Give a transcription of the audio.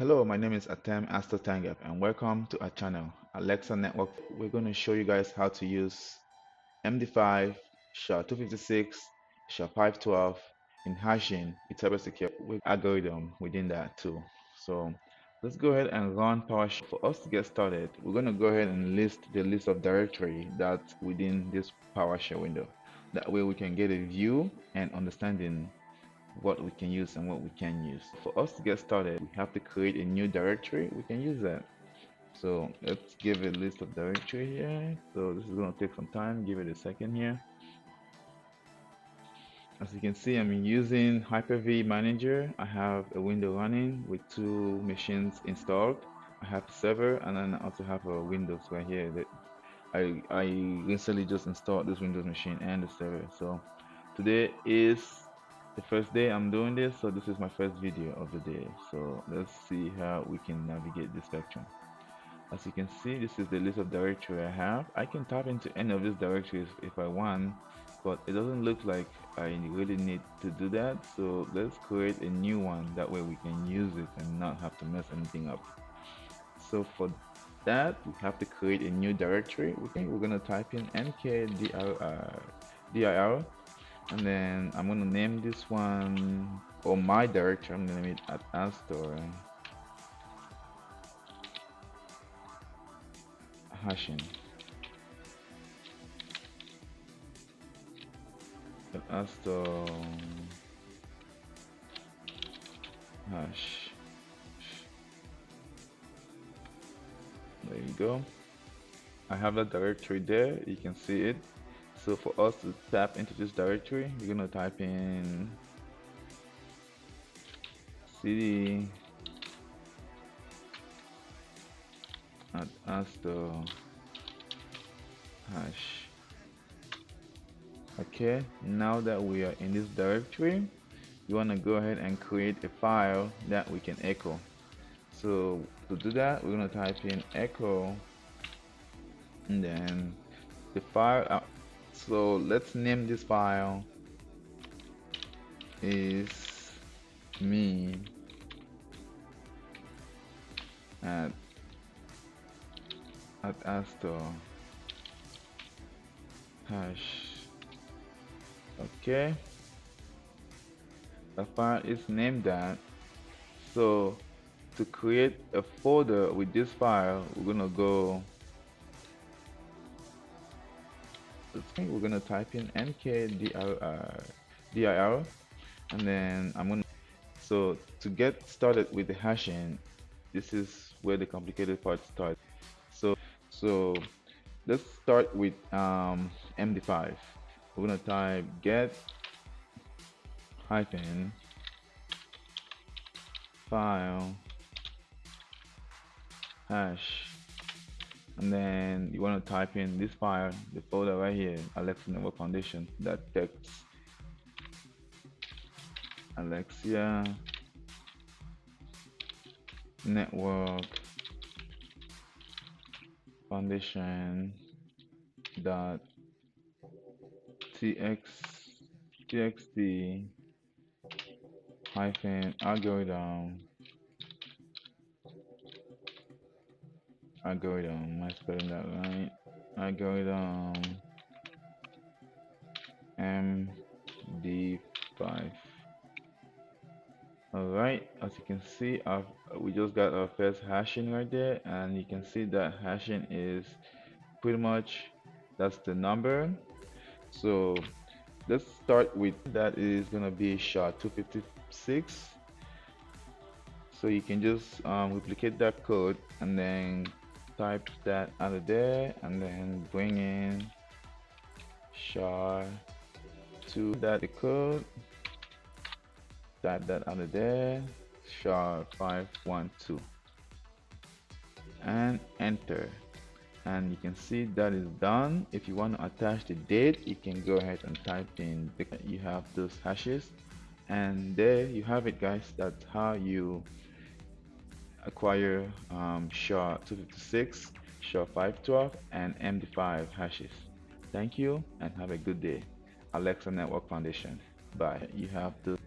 Hello, my name is Atem Astotangap and welcome to our channel, Alexa Network. We're going to show you guys how to use MD5, SHA256, SHA512 in hashing with cybersecurity with algorithm within that too. So let's go ahead and run PowerShell. For us to get started, we're going to go ahead and list the list of directory that's within this PowerShell window. That way we can get a view and understanding what we can use and what we can use. For us to get started, we have to create a new directory. We can use that. So let's give a list of directory here. So this is going to take some time. Give it a second here. As you can see, I'm using Hyper-V Manager. I have a window running with two machines installed. I have a server and then I also have a Windows right here that I recently just installed this Windows machine and the server. So today is the first day I'm doing this, so this is my first video of the day. So let's see how we can navigate this spectrum. As you can see, this is the list of directory I have. I can tap into any of these directories if I want, but it doesn't look like I really need to do that. So let's create a new one. That way we can use it and not have to mess anything up. So for that, we have to create a new directory. We're gonna type in mkdir, and then I'm gonna name this one, or my directory, I'm gonna name it at Astor hashing. At Astor hash. There you go. I have that directory there. You can see it. So for us to tap into this directory, we're gonna type in cd at Astor hash. Okay, now that we are in this directory, you want to go ahead and create a file that we can echo. So to do that, we're going to type in echo and then the file. So let's name this file is me at Astor hash. Okay, the file is named that. So to create a folder with this file, we're gonna go. We're gonna type in mkdir, and then I'm gonna. So to get started with the hashing, this is where the complicated part starts. So let's start with MD5. We're gonna type get hyphen file hash, and then you want to type in this file, the folder right here, Alexa Network Foundation, that text Alexa Network Foundation dot txt hyphen algorithm. Am I spelling that right? Algorithm MD5. Alright, as you can see, we just got our first hashing right there, and you can see that hashing is pretty much, that's the number. So let's start with that is gonna be SHA256. So you can just replicate that code and then type that out of there and then bring in SHA2, that the code, type that out of there, SHA512, and enter. And you can see that is done. If you want to attach the date, you can go ahead and type in you have those hashes, and there you have it, guys. That's how you acquire SHA256, SHA512, and MD5 hashes. Thank you and have a good day. Alexa Network Foundation. Bye. You have to